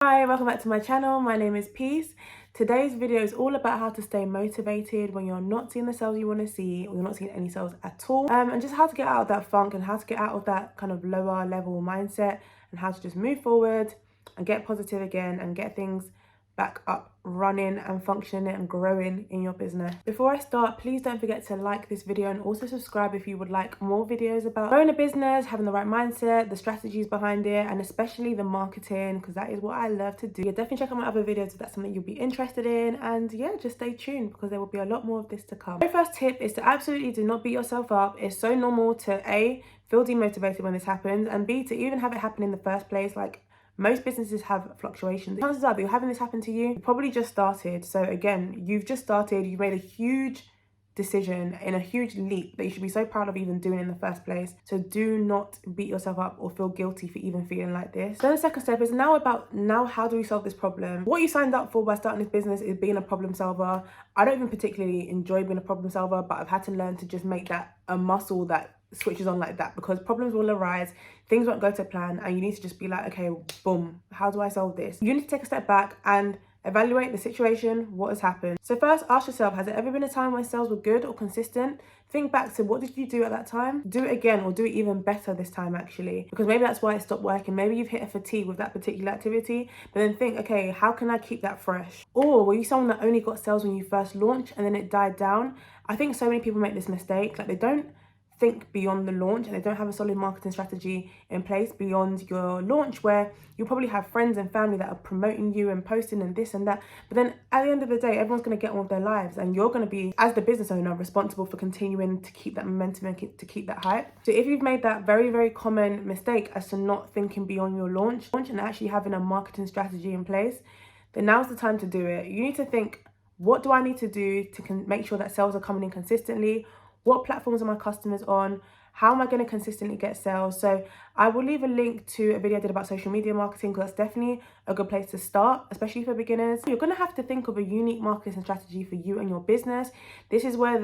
Hi, welcome back to my channel. My name is Peace. Today's video is all about how to stay motivated when you're not seeing the sales you want to see or you're not seeing any sales at all, and just how to get out of that funk and how to get out of that kind of lower level mindset and how to just move forward and get positive again and get things back up running and functioning and growing in your business. Before I start, please don't forget to like this video and also subscribe if you would like more videos about growing a business, having the right mindset, the strategies behind it, and especially the marketing, because that is what I love to do. Yeah, definitely check out my other videos if that's something you'll be interested in, and yeah, just stay tuned because there will be a lot more of this to come. My first tip is to absolutely do not beat yourself up. It's so normal to A, feel demotivated when this happens, and B, to even have it happen in the first place. Like, most businesses have fluctuations. Chances are that you're having this happen to you, you probably just started. So again, you've just started, you've made a huge decision and a huge leap that you should be so proud of even doing in the first place. So do not beat yourself up or feel guilty for even feeling like this. Then the second step is now how do we solve this problem? What you signed up for by starting this business is being a problem solver. I don't even particularly enjoy being a problem solver, but I've had to learn to just make that a muscle that switches on like that, because problems will arise, things won't go to plan, and you need to just be like, okay, boom, how do I solve this? You need to take a step back and evaluate the situation, what has happened. So first, ask yourself, has there ever been a time when sales were good or consistent? Think back to what did you do at that time? Do it again or do it even better this time actually, because maybe that's why it stopped working. Maybe you've hit a fatigue with that particular activity, but then think, okay, how can I keep that fresh? Or were you someone that only got sales when you first launched and then it died down? I think so many people make this mistake, like they don't think beyond the launch and they don't have a solid marketing strategy in place beyond your launch, where you probably have friends and family that are promoting you and posting and this and that, but then at the end of the day everyone's going to get on with their lives and you're going to be, as the business owner, responsible for continuing to keep that momentum and to keep that hype. So if you've made that very common mistake as to not thinking beyond your launch and actually having a marketing strategy in place, then now's the time to do it. You need to think, what do I need to do to make sure that sales are coming in consistently? What platforms are my customers on? How am I going to consistently get sales? So I will leave a link to a video I did about social media marketing, because that's definitely a good place to start, especially for beginners. You're going to have to think of a unique marketing strategy for you and your business. This is where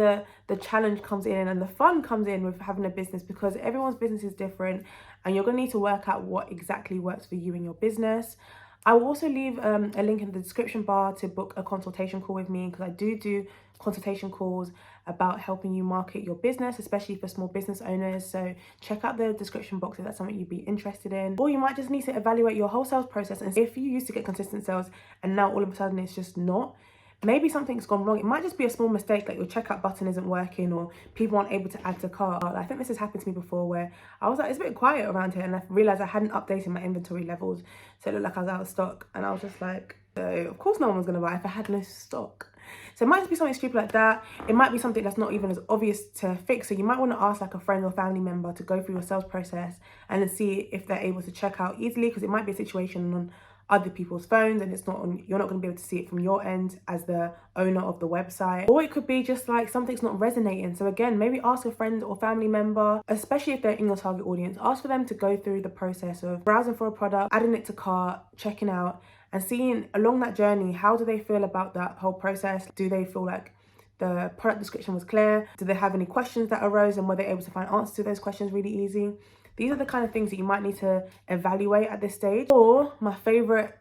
the challenge comes in and the fun comes in with having a business, because everyone's business is different and you're going to need to work out what exactly works for you and your business. I will also leave a link in the description bar to book a consultation call with me, because I do consultation calls about helping you market your business, especially for small business owners. So check out the description box if that's something you'd be interested in. Or you might just need to evaluate your whole sales process, and if you used to get consistent sales and now all of a sudden it's just not, maybe something's gone wrong. It might just be a small mistake, like your checkout button isn't working or people aren't able to add to cart. I think this has happened to me before, where I was like, it's a bit quiet around here, and I realized I hadn't updated my inventory levels, so it looked like I was out of stock, and I was just like, so of course no one was gonna buy if I had no stock. So it might just be something stupid like that. It might be something that's not even as obvious to fix. So you might want to ask like a friend or family member to go through your sales process and then see if they're able to check out easily, because it might be a situation on other people's phones and it's not on, you're not going to be able to see it from your end as the owner of the website. Or it could be just like something's not resonating. So again, maybe ask a friend or family member, especially if they're in your target audience, ask for them to go through the process of browsing for a product, adding it to cart, checking out, and seeing along that journey, how do they feel about that whole process? Do they feel like the product description was clear? Do they have any questions that arose, and were they able to find answers to those questions really easy? These are the kind of things that you might need to evaluate at this stage. Or my favorite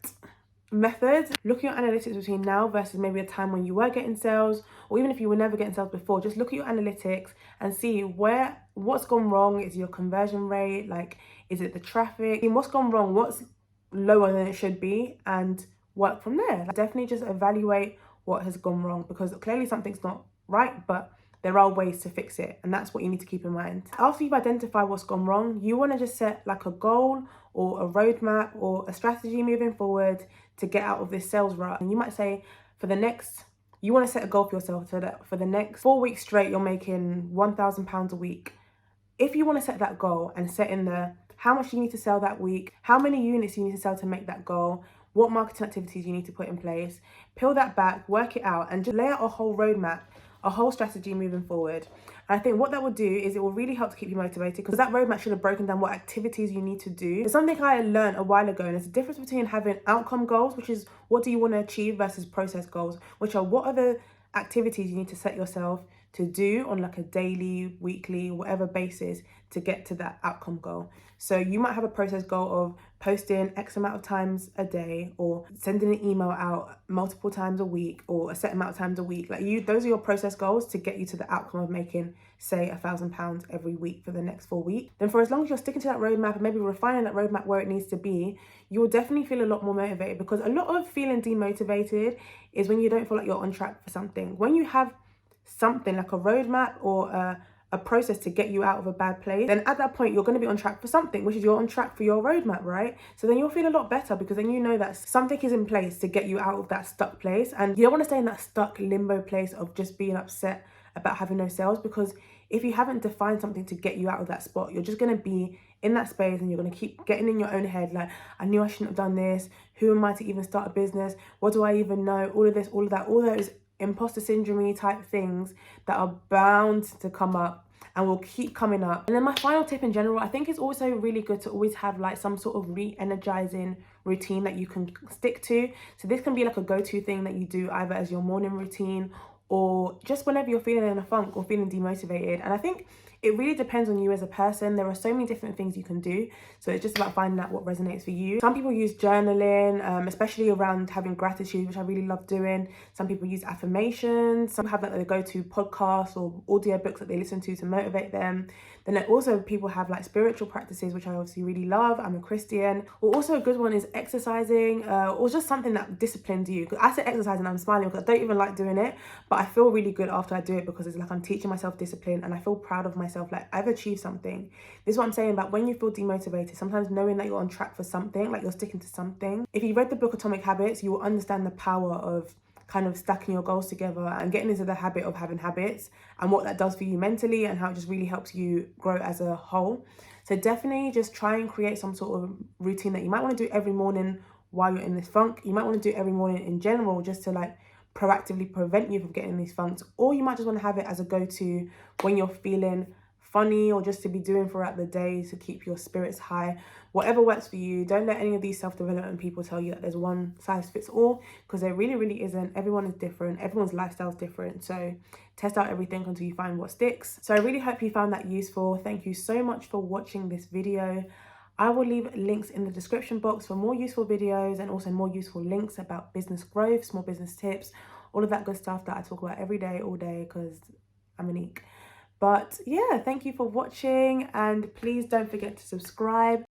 method, looking at analytics between now versus maybe a time when you were getting sales, or even if you were never getting sales before, just look at your analytics and see what's gone wrong. Is your conversion rate, like, is it the traffic? What's gone wrong? What's lower than it should be, and work from there. Like, definitely just evaluate what has gone wrong, because clearly something's not right, but there are ways to fix it, and that's what you need to keep in mind. After you've identified what's gone wrong, you want to just set like a goal or a roadmap or a strategy moving forward to get out of this sales rut. And you might say, you want to set a goal for yourself so that for the next 4 weeks straight you're making £1,000 a week. If you want to set that goal and set in there how much you need to sell that week, how many units you need to sell to make that goal, what marketing activities you need to put in place, peel that back, work it out, and just lay out a whole roadmap, a whole strategy moving forward. And I think what that will do is it will really help to keep you motivated, because that roadmap should have broken down what activities you need to do. There's something I learned a while ago, and there's a difference between having outcome goals, which is what do you want to achieve, versus process goals, which are what are the activities you need to set yourself to do on like a daily, weekly, whatever basis to get to that outcome goal. So you might have a process goal of posting X amount of times a day, or sending an email out multiple times a week, or a set amount of times a week, like those are your process goals to get you to the outcome of making, say, £1,000 every week for the next 4 weeks, then for as long as you're sticking to that roadmap and maybe refining that roadmap where it needs to be, you will definitely feel a lot more motivated. Because a lot of feeling demotivated is when you don't feel like you're on track for something. When you have something like a roadmap or a process to get you out of a bad place, then at that point you're going to be on track for something, which is you're on track for your roadmap, right? So then you'll feel a lot better, because then you know that something is in place to get you out of that stuck place. And you don't want to stay in that stuck limbo place of just being upset about having no sales, because if you haven't defined something to get you out of that spot, you're just going to be in that space and you're going to keep getting in your own head like, I knew I shouldn't have done this, who am I to even start a business, what do I even know, all of this, all of that, all those imposter syndrome type things that are bound to come up and will keep coming up. And then my final tip in general, I think it's also really good to always have like some sort of re-energizing routine that you can stick to. So this can be like a go-to thing that you do either as your morning routine or just whenever you're feeling in a funk or feeling demotivated. And I think it really depends on you as a person. There are so many different things you can do. So it's just about finding out what resonates for you. Some people use journaling, especially around having gratitude, which I really love doing. Some people use affirmations. Some have like their go-to podcasts or audiobooks that they listen to motivate them. Then also people have like spiritual practices, which I obviously really love. I'm a Christian. Or also a good one is exercising, or just something that disciplines you. Because I say exercising, I'm smiling because I don't even like doing it, but I feel really good after I do it, because it's like I'm teaching myself discipline and I feel proud of myself, like I've achieved something. This is what I'm saying about when you feel demotivated, sometimes knowing that you're on track for something, like you're sticking to something. If you read the book Atomic Habits, you will understand the power of kind of stacking your goals together and getting into the habit of having habits and what that does for you mentally and how it just really helps you grow as a whole. So definitely just try and create some sort of routine that you might want to do every morning while you're in this funk. You might want to do it every morning in general, just to like proactively prevent you from getting these funks. Or you might just want to have it as a go-to when you're feeling funny, or just to be doing throughout the day to keep your spirits high. Whatever works for you. Don't let any of these self-development people tell you that there's one size fits all, because there really isn't. Everyone is different. Everyone's lifestyle is different. So test out everything until you find what sticks. So I really hope you found that useful. Thank you so much for watching this video. I will leave links in the description box for more useful videos and also more useful links about business growth, small business tips, all of that good stuff that I talk about every day, all day, because I'm unique. But yeah, thank you for watching, and please don't forget to subscribe.